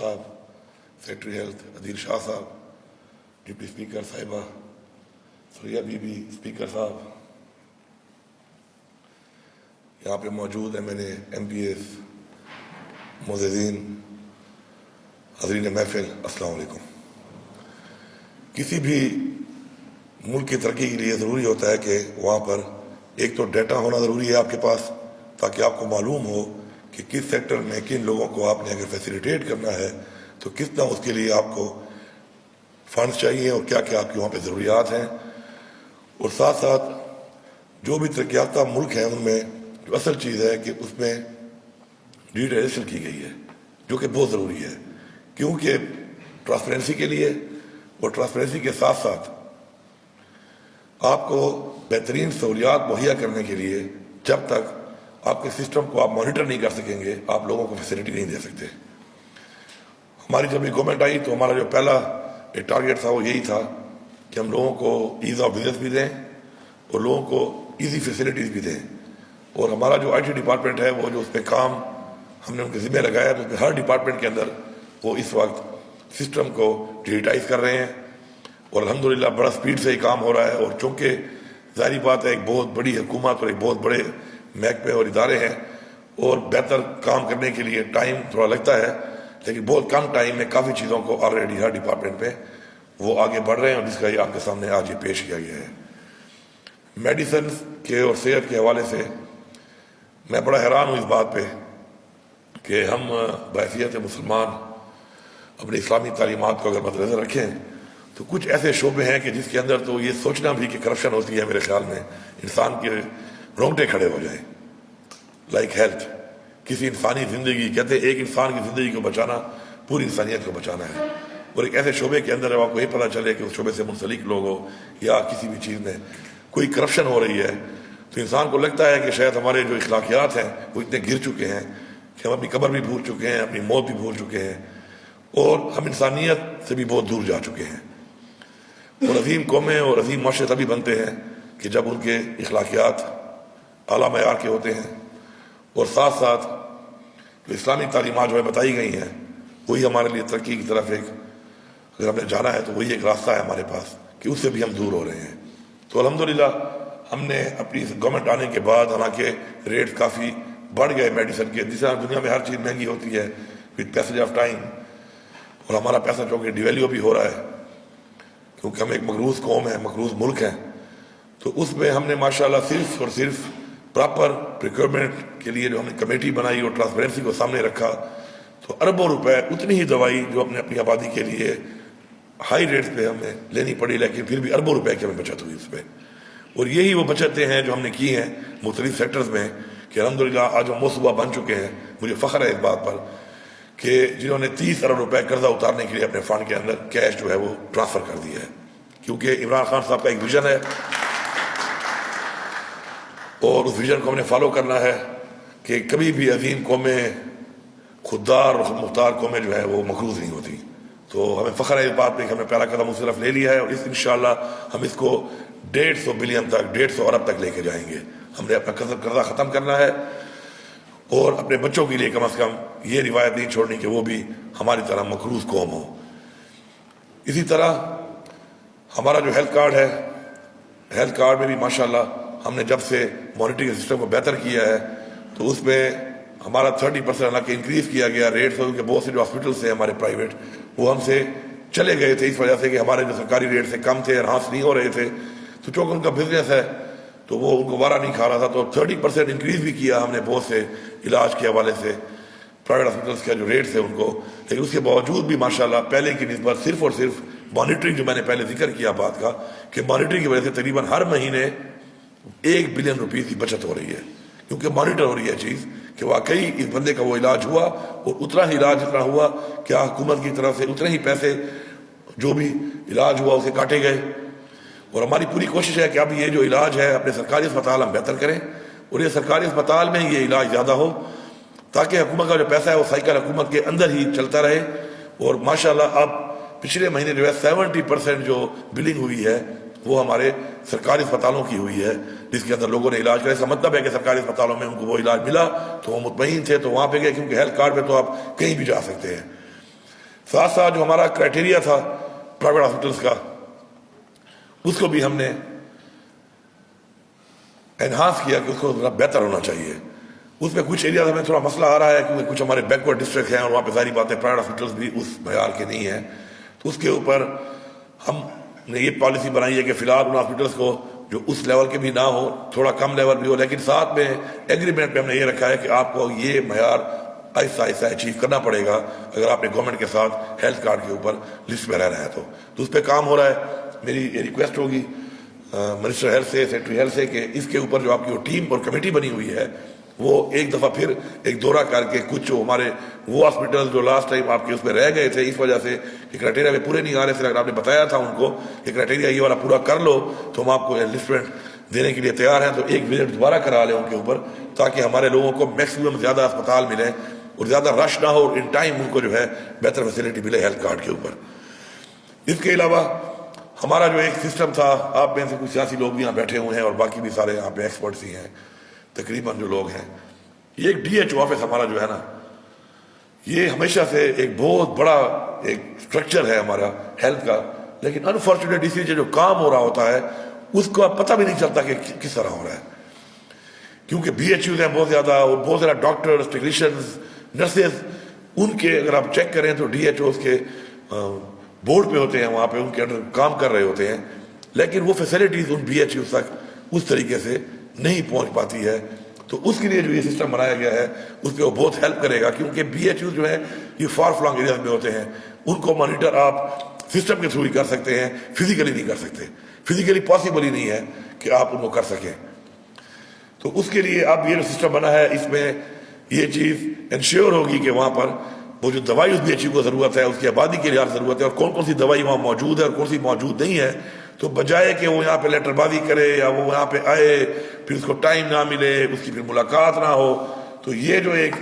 صاحب، secretary health عدیل شاہ صاحب، deputy speaker صاحبہ سوریا بی بی، اسپیکر صاحب، یہاں پہ موجود ہیں میرے ایم پی ایس، معززین، حاضرین محفل، السلام علیکم۔ کسی بھی ملک کی ترقی کے لیے ضروری ہوتا ہے کہ وہاں پر ایک تو ڈیٹا ہونا ضروری ہے آپ کے پاس، تاکہ آپ کو معلوم ہو کہ کس سیکٹر میں کن لوگوں کو آپ نے اگر فیسیلیٹیٹ کرنا ہے تو کتنا اس کے لیے آپ کو فنڈز چاہیے اور کیا کیا آپ کے وہاں پہ ضروریات ہیں، اور ساتھ ساتھ جو بھی ترقی یافتہ ملک ہیں ان میں جو اصل چیز ہے کہ اس میں ڈیجیٹائزیشن کی گئی ہے، جو کہ بہت ضروری ہے، کیونکہ ٹرانسپیرنسی کے لیے اور ٹرانسپیرنسی کے ساتھ ساتھ آپ کو بہترین سہولیات مہیا کرنے کے لیے جب تک آپ کے سسٹم کو آپ مانیٹر نہیں کر سکیں گے آپ لوگوں کو فیسلٹی نہیں دے سکتے۔ ہماری جب یہ گورنمنٹ آئی تو ہمارا جو پہلا ایک ٹارگیٹ تھا وہ یہی تھا کہ ہم لوگوں کو ایز آف بزنس بھی دیں اور لوگوں کو ایزی فیسلٹیز بھی دیں، اور ہمارا جو آئی ٹی ڈپارٹمنٹ ہے وہ جو اس پہ کام ہم نے ان کے ذمہ لگایا تو ہر ڈپارٹمنٹ کے اندر وہ اس وقت سسٹم کو ڈیجیٹائز کر رہے ہیں، اور الحمدللہ بڑا سپیڈ سے یہ کام ہو رہا ہے، اور چونکہ ظاہری بات ہے ایک بہت بڑی حکومت اور ایک بہت بڑے محکمے اور ادارے ہیں اور بہتر کام کرنے کے لیے ٹائم تھوڑا لگتا ہے، لیکن بہت کم ٹائم میں کافی چیزوں کو آلریڈی ہر ڈپارٹمنٹ پہ وہ آگے بڑھ رہے ہیں، اور جس کا یہ آپ کے سامنے آج یہ پیش کیا گیا ہے۔ میڈیسنز کے اور صحت کے حوالے سے میں بڑا حیران ہوں اس بات پہ کہ ہم بحیثیت مسلمان اپنی اسلامی تعلیمات کو اگر مد نظر رکھیں تو کچھ ایسے شعبے ہیں کہ جس کے اندر تو یہ سوچنا بھی کہ کرپشن ہوتی ہے، میرے خیال میں انسان کے رونگٹے کھڑے ہو جائیں، لائک ہیلتھ، کسی انسانی زندگی، کہتے ہیں ایک انسان کی زندگی کو بچانا پوری انسانیت کو بچانا ہے، اور ایک ایسے شعبے کے اندر آپ کو یہ پتہ چلے کہ اس شعبے سے منسلک لوگ ہو یا کسی بھی چیز میں کوئی کرپشن ہو رہی ہے تو انسان کو لگتا ہے کہ شاید ہمارے جو اخلاقیات ہیں وہ اتنے گر چکے ہیں کہ ہم اپنی قبر بھی بھول چکے ہیں، اپنی موت بھی بھول چکے ہیں، اور ہم انسانیت سے بھی بہت دور جا چکے ہیں۔ اور عظیم قومیں اور عظیم معاشرے تبھی بنتے ہیں کہ جب ان کے اخلاقیات اعلیٰ معیار کے ہوتے ہیں، اور ساتھ ساتھ جو اسلامی تعلیمات جو ہے بتائی گئی ہیں وہی ہمارے لیے ترقی کی طرف ایک اگر ہم نے جانا ہے تو وہی ایک راستہ ہے ہمارے پاس کہ اس سے بھی ہم دور ہو رہے ہیں۔ تو الحمدللہ ہم نے اپنی گورنمنٹ آنے کے بعد حالانکہ ریٹ کافی بڑھ گئے میڈیسن کے، جس طرح دنیا میں ہر چیز مہنگی ہوتی ہے وتھ پیسج آف ٹائم، اور ہمارا پیسہ چونکہ ڈیویلیو بھی ہو رہا ہے کیونکہ ہم ایک مقروض قوم ہے، مقروض ملک ہیں، تو اس میں ہم نے ماشاءاللہ صرف اور صرف پراپر پریکیورمنٹ کے لیے جو ہم نے کمیٹی بنائی اور ٹرانسپیرنسی کو سامنے رکھا تو اربوں روپے اتنی ہی دوائی جو ہم نے اپنی آبادی کے لیے ہائی ریٹس پہ ہمیں لینی پڑی، لیکن پھر بھی اربوں روپے کی ہمیں بچت ہوئی اس پہ، اور یہی وہ بچتیں ہیں جو ہم نے کی ہیں مختلف سیکٹرز میں کہ الحمدللہ آج ہم موصوبہ بن چکے ہیں۔ مجھے فخر ہے اس بات پر کہ جنہوں نے 30 ارب روپے قرضہ اتارنے کے لیے اپنے فنڈ کے اندر کیش جو ہے وہ ٹرانسفر کر دیا ہے، کیونکہ عمران خان صاحب کا ایک ویژن ہے اور اس ویژن کو ہم نے فالو کرنا ہے کہ کبھی بھی عظیم قومیں، خوددار اور مختار قومیں جو ہے وہ مقروض نہیں ہوتی۔ تو ہمیں فخر ہے اس بات پہ کہ ہم نے پہلا قدم اس طرف لے لیا ہے، اور اس انشاءاللہ ہم اس کو 150 بلین تک، 150 ارب تک لے کے جائیں گے۔ ہم نے اپنا قرضہ ختم کرنا ہے اور اپنے بچوں کے لیے کم از کم یہ روایت نہیں چھوڑنی کہ وہ بھی ہماری طرح مقروض قوم ہو۔ اسی طرح ہمارا جو ہیلتھ کارڈ ہے، ہیلتھ کارڈ میں بھی ماشاءاللہ ہم نے جب سے مانیٹرنگ سسٹم کو بہتر کیا ہے تو اس میں ہمارا 30% حالانکہ انکریز کیا گیا ریٹس، کہ بہت سے جو ہاسپٹلس ہیں ہمارے پرائیویٹ وہ ہم سے چلے گئے تھے اس وجہ سے کہ ہمارے جو سرکاری ریٹ سے کم تھے، انہانس نہیں ہو رہے تھے، تو چونکہ ان کا بزنس ہے تو وہ ان کو وارہ نہیں کھا رہا تھا، تو 30% انکریز بھی کیا ہم نے بہت سے علاج کے حوالے سے پرائیویٹ ہاسپٹلس کا جو ریٹس ہے ان کو، لیکن اس کے باوجود بھی ماشاءاللہ پہلے کی نسبت صرف اور صرف مانیٹرنگ جو میں نے پہلے ذکر کیا بات کا کہ مانیٹرنگ کی وجہ سے تقریباً ہر مہینے 1 بلین روپیز کی بچت ہو رہی ہے، کیونکہ مانیٹر ہو رہی ہے چیز کہ واقعی اس بندے کا وہ علاج ہوا اور اتنا ہی علاج جتنا ہوا کیا حکومت کی طرف سے اتنے ہی پیسے جو بھی علاج ہوا اسے کاٹے گئے، اور ہماری پوری کوشش ہے کہ اب یہ جو علاج ہے اپنے سرکاری اسپتال ہم بہتر کریں اور یہ سرکاری اسپتال میں ہی یہ علاج زیادہ ہو تاکہ حکومت کا جو پیسہ ہے وہ سائیکل حکومت کے اندر ہی چلتا رہے۔ اور ماشاءاللہ اب پچھلے مہینے جو ہے 70% جو بلنگ ہوئی ہے وہ ہمارے سرکاری اسپتالوں کی ہوئی ہے جس کے اندر لوگوں نے علاج کرا۔ اس کا مطلب ہے کہ سرکاری اسپتالوں میں ان کو وہ علاج ملا تو وہ مطمئن تھے تو وہاں پہ گئے، کیونکہ ہیلتھ کارڈ پہ تو آپ کہیں بھی جا سکتے ہیں۔ ساتھ ساتھ جو ہمارا کرائٹیریا تھا پرائیویٹ ہاسپٹلس کا، اس کو بھی ہم نے انہانس کیا کہ اس کو ذرا بہتر ہونا چاہیے. اس میں کچھ ایریاز ہمیں تھوڑا مسئلہ آ رہا ہے کیونکہ کچھ ہمارے بیکورڈ ڈسٹرکٹ ہیں اور وہاں پہ ظاہری بات ہے پرائیویٹ ہاسپٹلس بھی اس معیار کے نہیں ہیں. تو اس کے اوپر ہم نے یہ پالیسی بنائی ہے کہ فی الحال ان ہاسپٹلس کو جو اس لیول کے بھی نہ ہو، تھوڑا کم لیول بھی ہو، لیکن ساتھ میں ایگریمنٹ پہ ہم نے یہ رکھا ہے کہ آپ کو یہ معیار آہستہ آہستہ اچیو کرنا پڑے گا اگر آپ نے گورنمنٹ کے ساتھ ہیلتھ کارڈ کے اوپر لسٹ میں رہنا ہے. تو اس پہ کام ہو رہا ہے. میری یہ ریکویسٹ ہوگی منسٹر ہیلتھ سے، سیکرٹری ہیلتھ سے، کہ اس کے اوپر جو آپ کی ٹیم اور کمیٹی بنی ہوئی ہے وہ ایک دفعہ پھر ایک دورہ کر کے کچھ جو ہمارے وہ ہاسپٹل جو لاسٹ ٹائم آپ کے اس میں رہ گئے تھے اس وجہ سے کہ کرائٹیریا میں پورے نہیں آ رہے تھے، اگر آپ نے بتایا تھا ان کو کہ کرائٹیریا یہ والا پورا کر لو تو ہم آپ کو انلسٹمنٹ دینے کے لیے تیار ہیں، تو ایک وزٹ دوبارہ کرا لیں ان کے اوپر تاکہ ہمارے لوگوں کو میکسیمم زیادہ اسپتال ملے اور زیادہ رش نہ ہو اور ان ٹائم ان کو جو ہے بہتر فیسلٹی ملے ہیلتھ کارڈ کے اوپر. اس کے علاوہ ہمارا جو ایک سسٹم تھا، آپ میں سے کچھ سیاسی لوگ بھی یہاں بیٹھے ہوئے ہیں اور باقی بھی سارے یہاں پہ ایکسپرٹس ہی ہیں تقریباً جو لوگ ہیں، یہ ایک ڈی ایچ او آفس ہمارا جو ہے نا، یہ ہمیشہ سے ایک بہت بڑا ایک اسٹرکچر ہے ہمارا ہیلتھ کا، لیکن انفارچونیٹلی اس لیے جو کام ہو رہا ہوتا ہے اس کو پتہ بھی نہیں چلتا کہ کس طرح ہو رہا ہے، کیونکہ بی ایچ یوز ہیں بہت زیادہ اور بہت زیادہ ڈاکٹرز، ٹیکنیشینز، نرسز، ان کے اگر آپ چیک کریں تو ڈی ایچ اوز کے بورڈ پہ ہوتے ہیں، وہاں پہ ان کے انڈر کام کر رہے ہوتے ہیں، لیکن وہ فیسلٹیز ان بی ایچ یوز تک اس طریقے سے نہیں پہنچ پاتی ہے. تو اس کے لیے جو یہ سسٹم بنایا گیا ہے اس پہ وہ بہت ہیلپ کرے گا، کیونکہ بی ایچ یو جو ہے یہ فار فلانگ ایریاز میں ہوتے ہیں، ان کو مانیٹر آپ سسٹم کے تھرو ہی کر سکتے ہیں، فزیکلی نہیں کر سکتے، فزیکلی پاسبل ہی نہیں ہے کہ آپ ان کو کر سکیں. تو اس کے لیے اب یہ جو سسٹم بنا ہے اس میں یہ چیز انشیور ہوگی کہ وہاں پر وہ جو دوائی اس بی ایچ یو کو ضرورت ہے، اس کی آبادی کے لیے ضرورت ہے اور کون کون سی دوائی وہاں موجود ہے اور کون سی موجود نہیں ہے، تو بجائے کہ وہ یہاں پہ لیٹر بازی کرے یا وہ یہاں پہ آئے پھر اس کو ٹائم نہ ملے، اس کی پھر ملاقات نہ ہو، تو یہ جو ایک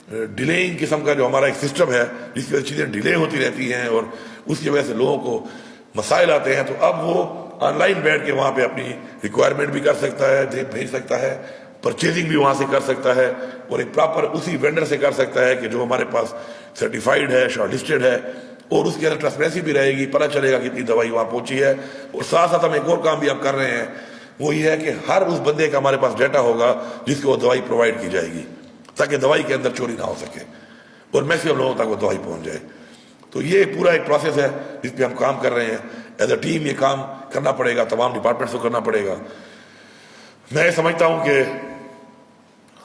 ڈیلیئنگ قسم کا جو ہمارا ایک سسٹم ہے جس کی وجہ سے چیزیں ڈیلے ہوتی رہتی ہیں اور اس کی وجہ سے لوگوں کو مسائل آتے ہیں، تو اب وہ آن لائن بیٹھ کے وہاں پہ اپنی ریکوائرمنٹ بھی کر سکتا ہے، بھیج سکتا ہے، پرچیزنگ بھی وہاں سے کر سکتا ہے اور ایک پراپر اسی وینڈر سے کر سکتا ہے کہ جو ہمارے پاس سرٹیفائیڈ ہے، شارٹ لسٹڈ ہے، اور اس کے اندر ٹرانسپیرنسی بھی رہے گی، پتہ چلے گا کتنی دوائی وہاں پہنچی ہے. اور ساتھ ساتھ ہم ایک اور کام بھی اب کر رہے ہیں، وہ یہ ہے کہ ہر اس بندے کا ہمارے پاس ڈیٹا ہوگا جس کو وہ دوائی پرووائڈ کی جائے گی تاکہ دوائی کے اندر چوری نہ ہو سکے اور میکسیمم لوگوں تک وہ دوائی پہنچ جائے. تو یہ پورا ایک پروسیس ہے جس پہ ہم کام کر رہے ہیں. ایز اے ٹیم یہ کام کرنا پڑے گا، تمام ڈپارٹمنٹس کو کرنا پڑے گا. میں سمجھتا ہوں کہ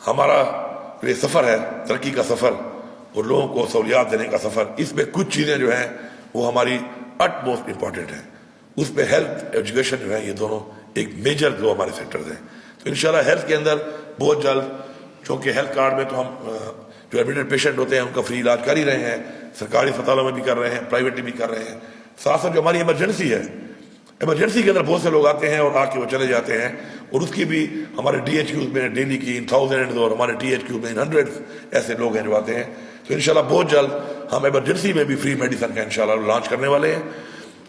ہمارا یہ سفر ہے ترقی کا سفر اور لوگوں کو سہولیات دینے کا سفر، اس میں کچھ چیزیں جو ہیں وہ ہماری اٹ موسٹ امپورٹنٹ ہیں. اس پہ ہیلتھ ایجوکیشن جو ہے یہ دونوں ایک میجر جو ہمارے سیکٹرز ہیں. تو انشاءاللہ ہیلتھ کے اندر بہت جلد، چونکہ ہیلتھ کارڈ میں تو ہم جو ایڈمیٹڈ پیشنٹ ہوتے ہیں ان کا فری علاج کر ہی رہے ہیں، سرکاری اسپتالوں میں بھی کر رہے ہیں، پرائیویٹلی بھی کر رہے ہیں. ساتھ ساتھ جو ہماری ایمرجنسی ہے، ایمرجنسی کے اندر بہت سے لوگ آتے ہیں اور آ کے وہ چلے جاتے ہیں، اور اس کی بھی ہمارے ڈی ایچ کیوز میں ڈیلی کی 1000 اور ہمارے ٹی ایچ کیو میں 100 ایسے لوگ ہیں جو آتے ہیں. تو انشاءاللہ بہت جلد ہم ایمرجنسی میں بھی فری میڈیسن کا انشاءاللہ لانچ کرنے والے ہیں،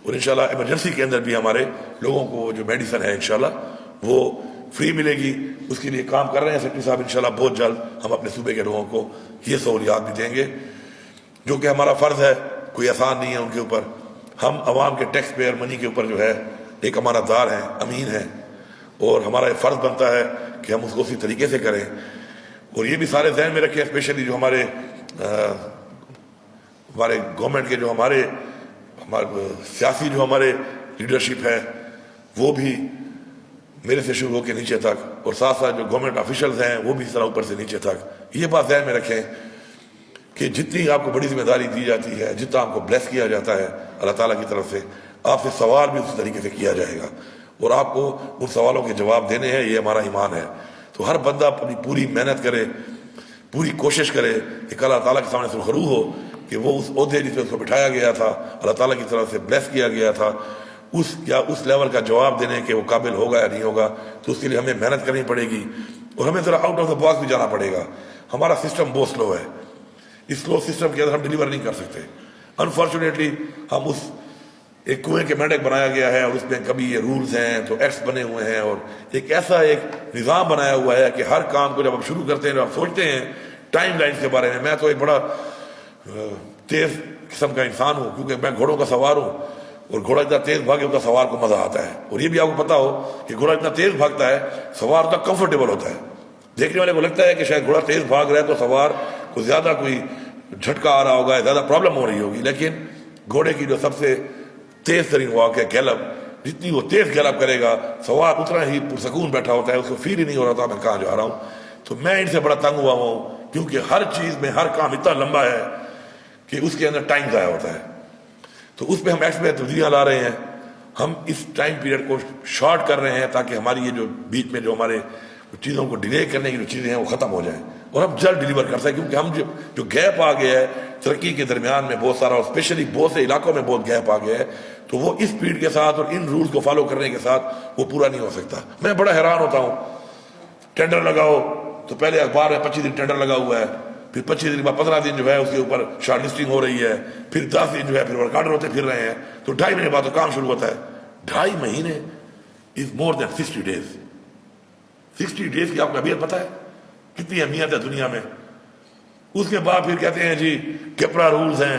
اور انشاءاللہ ایمرجنسی کے اندر بھی ہمارے لوگوں کو جو میڈیسن ہے انشاءاللہ وہ فری ملے گی. اس کے لیے کام کر رہے ہیں سیکرٹری صاحب. انشاءاللہ بہت جلد ہم اپنے صوبے کے لوگوں کو یہ سہولیات بھی دیں گے جو کہ ہمارا فرض ہے، کوئی آسان نہیں ہے ان کے اوپر. ہم عوام کے ٹیکس پیئر منی کے اوپر جو ہے ایک امانت دار ہیں، امین ہیں، اور ہمارا یہ فرض بنتا ہے کہ ہم اس کو اسی طریقے سے کریں. اور یہ بھی سارے ذہن میں رکھیں، اسپیشلی جو ہمارے گورنمنٹ کے جو ہمارے سیاسی جو ہمارے لیڈرشپ ہے وہ بھی میرے سے شروع ہو کے نیچے تک، اور ساتھ ساتھ جو گورنمنٹ آفیشلز ہیں وہ بھی اس طرح اوپر سے نیچے تک یہ بات ذہن میں رکھیں کہ جتنی آپ کو بڑی ذمہ داری دی جاتی ہے، جتنا آپ کو بلیس کیا جاتا ہے اللہ تعالیٰ کی طرف سے، آپ سے سوال بھی اسی طریقے سے کیا جائے گا اور آپ کو ان سوالوں کے جواب دینے ہیں. یہ ہمارا ایمان ہے. تو ہر بندہ اپنی پوری محنت کرے، پوری کوشش کرے کہ کل اللہ تعالیٰ کے سامنے سرخرو ہو کہ وہ اس عہدے جس پہ اس کو بٹھایا گیا تھا، اللہ تعالیٰ کی طرف سے بلیس کیا گیا تھا، اس لیول کا جواب دینے کہ وہ قابل ہوگا یا نہیں ہوگا. تو اس کے لیے ہمیں محنت کرنی پڑے گی اور ہمیں ذرا آؤٹ آف دا باکس بھی جانا پڑے گا. ہمارا سسٹم بہت سلو ہے، اس سلو سسٹم کے اندر ہم ڈیلیور نہیں کر سکتے. انفارچونیٹلی ہم اس ایک کنویں کے مینڈک بنایا گیا ہے اور اس میں کبھی یہ رولز ہیں تو ایکٹس بنے ہوئے ہیں اور ایک ایسا ایک نظام بنایا ہوا ہے کہ ہر کام کو جب آپ شروع کرتے ہیں جب آپ سوچتے ہیں ٹائم لائنز کے بارے میں. میں تو ایک بڑا تیز قسم کا انسان ہوں، کیونکہ میں گھوڑوں کا سوار ہوں، اور گھوڑا اتنا تیز بھاگے اتنا سوار کو مزہ آتا ہے. اور یہ بھی آپ کو پتا ہو کہ گھوڑا اتنا تیز بھاگتا ہے سوار اتنا کمفرٹیبل ہوتا ہے. دیکھنے والے کو لگتا ہے کہ شاید گھوڑا تیز بھاگ رہا ہے تو سوار کو زیادہ کوئی جھٹکا آ رہا ہوگا، زیادہ پرابلم ہو رہی ہوگی. لیکن گھوڑے کی جو سب سے تیز ترین واک ہے گیلپ، جتنی وہ تیز گیلپ کرے گا سوار اتنا ہی پرسکون بیٹھا ہوتا ہے، اس کو فیل ہی نہیں ہو رہا تھا میں کہاں جا رہا ہوں. تو میں ان سے بڑا تنگ ہوا ہوں، کیونکہ ہر چیز میں ہر کام اتنا لمبا ہے کہ اس کے اندر ٹائم ضائع ہوتا ہے. تو اس پہ ہم ایکس میں تبدیلیاں لا رہے ہیں، ہم اس ٹائم پیریڈ کو شارٹ کر رہے ہیں تاکہ ہماری یہ جو بیچ میں جو ہمارے چیزوں کو ڈیلے کرنے کی جو چیزیں ہیں وہ ختم ہو جائیں اور ہم جلد ڈیلیور کر سکیں. کیونکہ ہم جو گیپ آ گیا ہے ترقی کے درمیان میں بہت سارا، اور اسپیشلی بہت سے علاقوں میں بہت گیپ آ گیا ہے، تو وہ اس اسپیڈ کے ساتھ اور ان رولز کو فالو کرنے کے ساتھ وہ پورا نہیں ہو سکتا. میں بڑا حیران ہوتا ہوں، ٹینڈر لگاؤ تو پہلے اخبار میں 25 دن ٹینڈر لگا ہوا ہے، پھر 25 دن بعد 15 دن جو ہے اس کے اوپر شارٹ لسٹنگ ہو رہی ہے، پھر 10 دن جو ہے پھر ورک آرڈر ہوتے پھر رہے ہیں، تو 2.5 مہینے بعد تو کام شروع ہوتا ہے. 2.5 مہینے از مور دین 60 days. 60 days کی آپ کو اہمیت پتہ ہے کتنی اہمیت ہے دنیا میں. اس کے بعد پھر کہتے ہیں جی کیپرا رولز ہیں،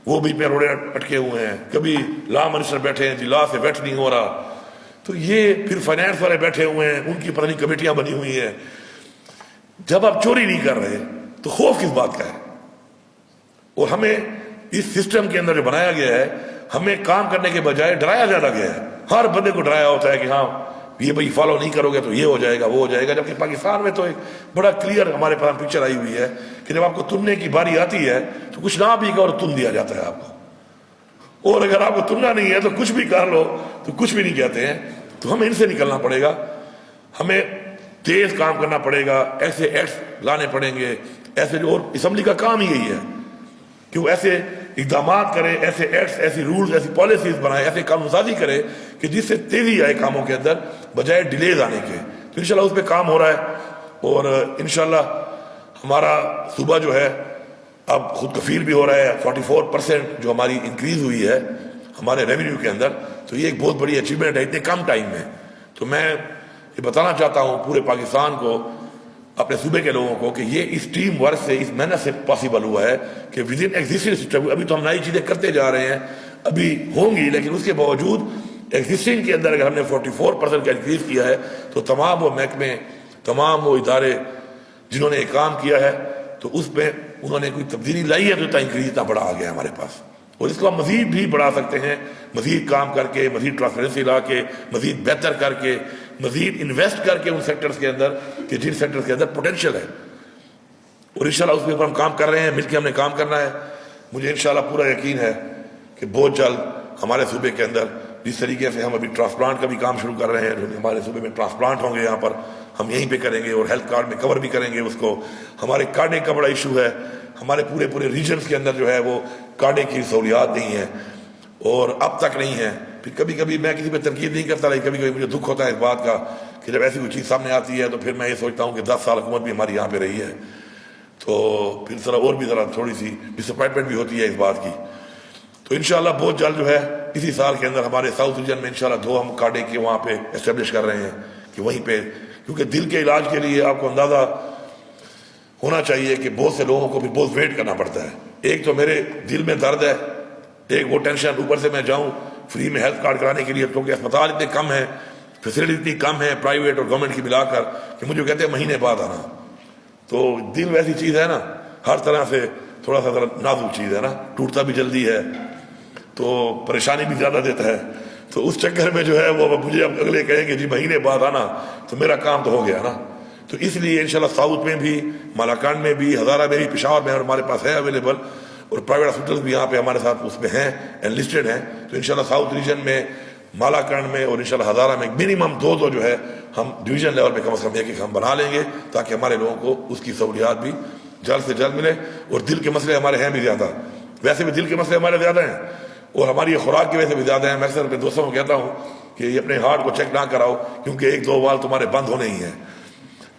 وہ بھی پیروڑے اٹکے ہوئے ہیں، کبھی لا منسٹر بیٹھے ہیں جی لا سے ویٹ نہیں ہو رہا، تو یہ پھر فائنانس والے بیٹھے ہوئے ہیں، ان کی پتہ نہیں کمیٹیاں بنی ہوئی ہیں. جب آپ چوری نہیں کر رہے تو خوف کس بات کا ہے؟ اور ہمیں اس سسٹم کے اندر جو بنایا گیا ہے، ہمیں کام کرنے کے بجائے ڈرایا جانا گیا ہے. ہر بندے کو ڈرایا ہوتا ہے کہ ہاں یہ بھائی فالو نہیں کرو گے تو یہ ہو جائے گا وہ ہو جائے گا. جبکہ پاکستان میں تو ایک بڑا کلیئر ہمارے پاس پکچر آئی ہوئی ہے کہ جب آپ کو تننے کی باری آتی ہے تو کچھ نہ بھی اور تن دیا جاتا ہے آپ کو، اور اگر آپ کو تننا نہیں ہے تو کچھ بھی کر لو تو کچھ بھی نہیں کہتے ہیں. تو ہمیں ان سے نکلنا پڑے گا، ہمیں تیز کام کرنا پڑے گا، ایسے ایکٹس لانے پڑیں گے، ایسے جو، اور اسمبلی کا کام ہی یہی ہے کہ وہ ایسے اقدامات کرے، ایسے ایکٹس، ایسی رولز، ایسی پالیسیز بنائے، ایسے قانون سازی کرے کہ جس سے تیزی آئے کاموں کے اندر بجائے ڈیلیز آنے کے. تو انشاءاللہ اس پہ کام ہو رہا ہے، اور انشاءاللہ ہمارا صوبہ جو ہے اب خود کفیل بھی ہو رہا ہے. 44% جو ہماری انکریز ہوئی ہے ہمارے ریونیو کے اندر، تو یہ ایک بہت بڑی اچیومنٹ ہے اتنے کم ٹائم میں. تو میں یہ بتانا چاہتا ہوں پورے پاکستان کو، اپنے صوبے کے لوگوں کو، کہ یہ اس ٹیم ورک سے، اس محنت سے پاسبل ہوا ہے کہ ود ان ایگزسٹنگ سسٹم. ابھی تو ہم نئی چیزیں کرتے جا رہے ہیں، ابھی ہوں گی، لیکن اس کے باوجود ایگزسٹنگ کے اندر اگر ہم نے 44% کا انکریز کیا ہے تو تمام وہ محکمے، تمام وہ ادارے جنہوں نے یہ کام کیا ہے تو اس میں انہوں نے کوئی تبدیلی لائی ہے، تو اتنا انکریز اتنا بڑا آ گیا ہمارے پاس. اور اس کو ہم مزید بھی بڑھا سکتے ہیں، مزید کام کر کے، مزید ٹرانسپیرنسی لا کے، مزید بہتر کر کے، مزید انویسٹ کر کے ان سیکٹرز کے اندر کہ جن سیکٹرز کے اندر پوٹینشیل ہے. اور انشاءاللہ اس کے اوپر ہم کام کر رہے ہیں، مل کے ہم نے کام کرنا ہے. مجھے انشاءاللہ پورا یقین ہے کہ بہت جلد ہمارے صوبے کے اندر جس طریقے سے ہم ابھی ٹرانسپلانٹ کا بھی کام شروع کر رہے ہیں، ہمارے صوبے میں ٹرانسپلانٹ ہوں گے، یہاں پر ہم یہیں پہ کریں گے، اور ہیلتھ کارڈ میں کور بھی کریں گے اس کو. ہمارے کارڈنگ کا بڑا ایشو ہے، ہمارے پورے ریجنز کے اندر جو ہے وہ کارڈنگ کی سہولیات نہیں ہیں، اور اب تک نہیں ہے. پھر کبھی کبھی میں کسی پہ تنقید نہیں کرتا، لیکن کبھی کبھی مجھے دکھ ہوتا ہے اس بات کا کہ جب ایسی کوئی چیز سامنے آتی ہے تو پھر میں یہ سوچتا ہوں کہ 10 سال حکومت بھی ہماری یہاں پہ رہی ہے، تو پھر اور بھی تھوڑی سی ڈسپوائنٹمنٹ بھی ہوتی ہے اس بات کی. تو انشاءاللہ بہت جلد جو ہے اسی سال کے اندر ہمارے ساؤتھ ریجن میں انشاءاللہ 2 ہم کارڈنگ کے وہاں پہ اسٹیبلش کر رہے ہیں کہ وہیں پہ، کیونکہ دل کے علاج کے لیے آپ کو اندازہ ہونا چاہیے کہ بہت سے لوگوں کو بھی بہت ویٹ کرنا پڑتا ہے. ایک تو میرے دل میں درد ہے، ایک وہ ٹینشن، اوپر سے میں جاؤں فری میں ہیلتھ کارڈ کرانے کے لیے، کیونکہ اسپتال اتنے کم ہیں، فیسلٹی اتنی کم ہے پرائیویٹ اور گورنمنٹ کی ملا کر، کہ مجھے کہتے ہیں مہینے بعد آنا. تو دل ویسی چیز ہے نا، ہر طرح سے تھوڑا سا نازک چیز ہے نا، ٹوٹتا بھی جلدی ہے تو پریشانی بھی زیادہ دیتا ہے. تو اس چکر میں جو ہے وہ مجھے اب اگلے کہیں کہ جی مہینے بعد آنا، تو میرا کام تو ہو گیا نا. تو اس لیے انشاءاللہ ساؤتھ میں بھی، مالاکنڈ میں بھی، ہزارہ میں بھی، پشاور میں ہمارے پاس ہے اویلیبل، اور پرائیویٹ ہاسپٹلس بھی یہاں پہ ہمارے ساتھ اس میں ہیں، انلسٹڈ ہیں. تو انشاءاللہ ساؤتھ ریجن میں، مالاکنڈ میں اور انشاءاللہ ہزارہ میں منیمم 2 جو ہے ہم ڈویژن لیول پہ کم از کم ایک ہم بنا لیں گے، تاکہ ہمارے لوگوں کو اس کی سہولیات بھی جلد سے جلد ملے. اور دل کے مسئلے ہمارے ہیں بھی زیادہ، ویسے بھی دل کے مسئلے ہمارے زیادہ ہیں، اور ہماری یہ خوراک کی وجہ سے بھی زیادہ ہیں. میں اکثر اپنے دوستوں کو کہتا ہوں کہ یہ اپنے ہارٹ کو چیک نہ کراؤ، کیونکہ 1-2 وال تمہارے بند ہونے ہی ہیں،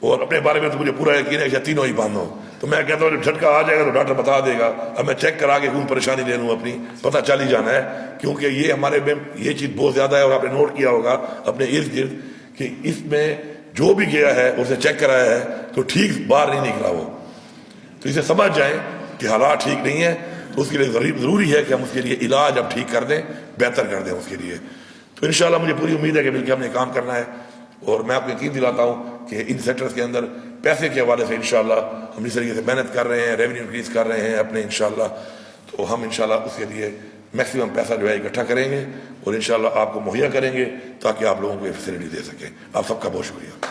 اور اپنے بارے میں تو مجھے پورا یقین ہے کہ تینوں ہی بند ہو. تو میں کہتا ہوں جب جھٹکا آ جائے گا تو ڈاکٹر بتا دے گا، اب میں چیک کرا کے کون پریشانی لے لوں اپنی، پتہ چل ہی جانا ہے. کیونکہ یہ ہمارے میں یہ چیز بہت زیادہ ہے، اور آپ نے نوٹ کیا ہوگا اپنے ارد گرد کہ اس میں جو بھی گیا ہے اسے چیک کرایا ہے تو ٹھیک باہر نہیں نکلا وہ. تو اسے سمجھ جائیں کہ حالات ٹھیک نہیں ہیں. تو اس کے لیے ضروری ہے کہ ہم اس کے لیے علاج اب ٹھیک کر دیں, بہتر کر دیں اس کے لیے. تو انشاءاللہ مجھے پوری امید ہے کہ مل کے ہم نے کام کرنا ہے, اور میں آپ کو یقین دلاتا ہوں کہ ان سیکٹرز کے اندر پیسے کے حوالے سے انشاءاللہ ہم اس طریقے سے محنت کر رہے ہیں, ریونیو انکریز کر رہے ہیں اپنے انشاءاللہ. تو ہم انشاءاللہ اس کے لیے میکسیمم پیسہ جو ہے اکٹھا کریں گے اور انشاءاللہ آپ کو مہیا کریں گے تاکہ آپ لوگوں کو یہ فیسلٹی دے سکیں. آپ سب کا بہت شکریہ.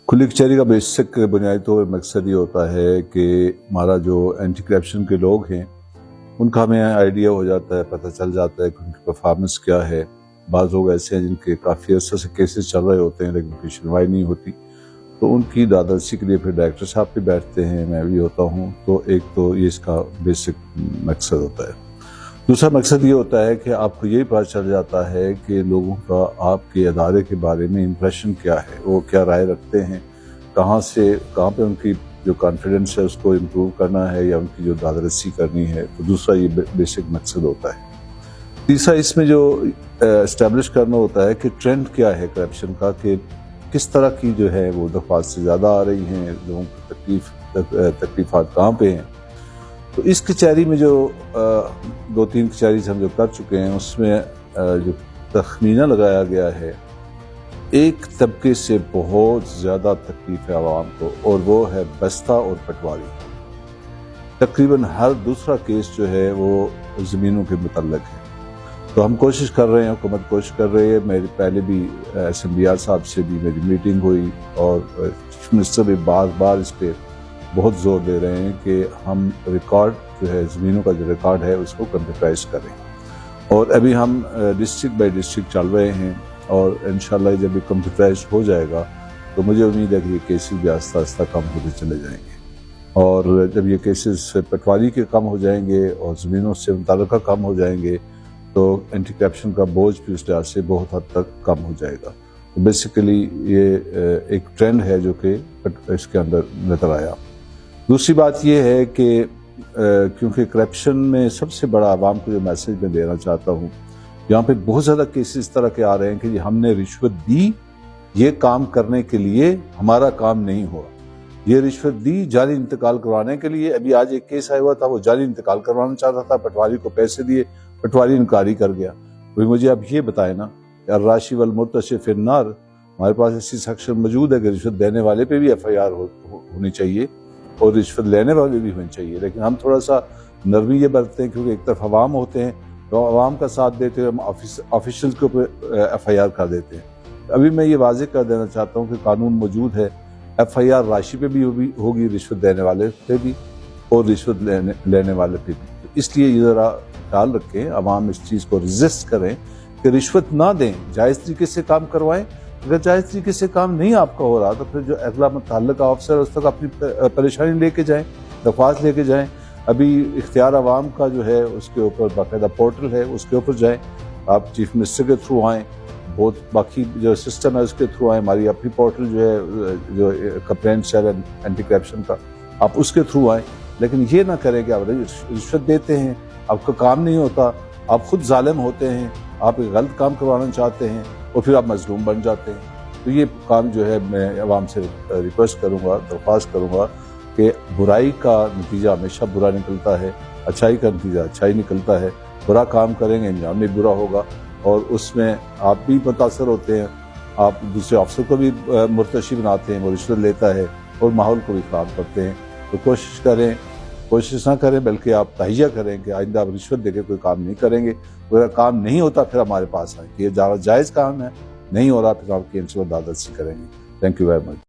کھلی کچہری کا بیسک بنیادی طور پر مقصد یہ ہوتا ہے کہ ہمارا جو اینٹی کرپشن کے لوگ ہیں ان کا ہمیں آئیڈیا ہو جاتا ہے, پتہ چل جاتا ہے کہ ان کی پرفارمنس کیا ہے. بعض لوگ ایسے ہیں جن کے کافی عرصہ سے کیسز چل رہے ہوتے ہیں لیکن کوئی سنوائی نہیں ہوتی, تو ان کی دادرسی کے لیے پھر ڈائریکٹر صاحب بھی بیٹھتے ہیں, میں بھی ہوتا ہوں. تو ایک تو یہ اس کا بیسک مقصد ہوتا ہے. دوسرا مقصد یہ ہوتا ہے کہ آپ کو یہی پتہ چل جاتا ہے کہ لوگوں کا آپ کے ادارے کے بارے میں امپریشن کیا ہے, وہ کیا رائے رکھتے ہیں, کہاں پہ ان کی جو کانفیڈنس ہے اس کو امپروو کرنا ہے یا ان کی جو دادرسی کرنی ہے. تو دوسرا یہ بیسک مقصد ہوتا ہے. تیسرا اس میں جو اسٹیبلش کرنا ہوتا ہے کہ ٹرینڈ کیا ہے کرپشن کا, کہ کس طرح کی جو ہے وہ درخواست سے زیادہ آ رہی ہیں, لوگوں کی تکلیفات کہاں پہ ہیں. تو اس کچہری میں جو 2-3 کچہری سے ہم جو کر چکے ہیں اس میں جو تخمینہ لگایا گیا ہے, ایک طبقے سے بہت زیادہ تکلیف ہے عوام کو, اور وہ ہے بستہ اور پٹواری. تقریباً ہر دوسرا کیس جو ہے وہ زمینوں کے متعلق ہے. تو ہم کوشش کر رہے ہیں, حکومت کوشش کر رہی ہے. میری پہلے بھی SMBR صاحب سے بھی میری میٹنگ ہوئی اور چیف منسٹر بھی بار بار اس پہ بہت زور دے رہے ہیں کہ ہم ریکارڈ جو ہے زمینوں کا جو ریکارڈ ہے اس کو کمپیوٹرائز کریں. اور ابھی ہم ڈسٹرکٹ بائی ڈسٹرکٹ چل رہے ہیں, اور انشاءاللہ جب یہ کمپیوٹرائز ہو جائے گا تو مجھے امید ہے کہ یہ کیسز بھی آہستہ آہستہ کم ہوتے چلے جائیں گے. اور جب یہ کیسز پٹواری کے کم ہو جائیں گے اور زمینوں سے متعلقہ کم ہو جائیں گے تو اینٹی کرپشن کا بوجھ بھی اس لحاظ سے بہت حد تک کم ہو جائے گا. تو بیسیکلی یہ ایک ٹرینڈ ہے جو کہ اس کے اندر نظر آیا. دوسری بات یہ ہے کہ کیونکہ کرپشن میں سب سے بڑا عوام کو جو میسج میں دینا چاہتا ہوں, یہاں پہ بہت زیادہ کیسز اس طرح کے آ رہے ہیں کہ ہم نے رشوت دی یہ کام کرنے کے لیے, ہمارا کام نہیں ہوا. یہ رشوت دی جعلی انتقال کروانے کے لیے. ابھی آج ایک کیس آیا ہوا تھا, وہ جعلی انتقال کروانا چاہتا تھا, پٹواری کو پیسے دیے, پٹواری انکاری کر گیا. مجھے اب یہ بتائیں نا, الراشی والمرتشی فی النار, ہمارے پاس ایسی سیکشن موجود ہے کہ رشوت دینے والے پہ بھی FIR ہونی چاہیے اور رشوت لینے والے بھی ہونی چاہیے. لیکن ہم تھوڑا سا نرمی یہ برتتے ہیں کیونکہ ایک طرف عوام ہوتے ہیں, تو عوام کا ساتھ دیتے ہوئے ہم آفیشلز کے اوپر FIR کر دیتے ہیں. ابھی میں یہ واضح کر دینا چاہتا ہوں کہ قانون موجود ہے, FIR راشی پہ بھی ہوگی, رشوت دینے والے پہ بھی اور رشوت لینے والے پہ بھی. اس لیے یہ ذرا خیال رکھیں, عوام اس چیز کو ریزسٹ کریں کہ رشوت نہ دیں, جائز طریقے سے کام کروائیں. اگر جائز طریقے سے کام نہیں آپ کا ہو رہا تو پھر جو اگلا متعلقہ افسر ہے اس تک اپنی پریشانی لے کے جائیں, درخواست لے کے جائیں. ابھی اختیار عوام کا جو ہے اس کے اوپر باقاعدہ پورٹل ہے, اس کے اوپر جائیں. آپ چیف منسٹر کے تھرو آئیں, بہت باقی جو سسٹم ہے اس کے تھرو آئیں. ہماری اپنی پورٹل جو ہے جو کمپلینٹ سیل اینٹی کرپشن کا, آپ اس کے تھرو آئیں. لیکن یہ نہ کریں کہ آپ رشوت دیتے ہیں, آپ کا کام نہیں ہوتا, آپ خود ظالم ہوتے ہیں, آپ ایک غلط کام کروانا چاہتے ہیں اور پھر آپ مظلوم بن جاتے ہیں. تو یہ کام جو ہے میں عوام سے ریکویسٹ کروں گا, درخواست کروں گا کہ برائی کا نتیجہ ہمیشہ برا نکلتا ہے, اچھائی کا نتیجہ اچھائی نکلتا ہے. برا کام کریں گے انجام بھی برا ہوگا اور اس میں آپ بھی متاثر ہوتے ہیں, آپ دوسرے افسر کو بھی مرتشی بناتے ہیں, وہ رشوت لیتا ہے اور ماحول کو بھی خراب کرتے ہیں. تو کوشش نہ کریں بلکہ آپ تہیہ کریں کہ آئندہ آپ رشوت دے کے کوئی کام نہیں کریں گے. اگر کام نہیں ہوتا پھر ہمارے پاس آئیں کہ یہ جائز کام ہے, نہیں ہو رہا پھر آپ کی انشاءاللہ دادرسی کریں گے. Thank you very much.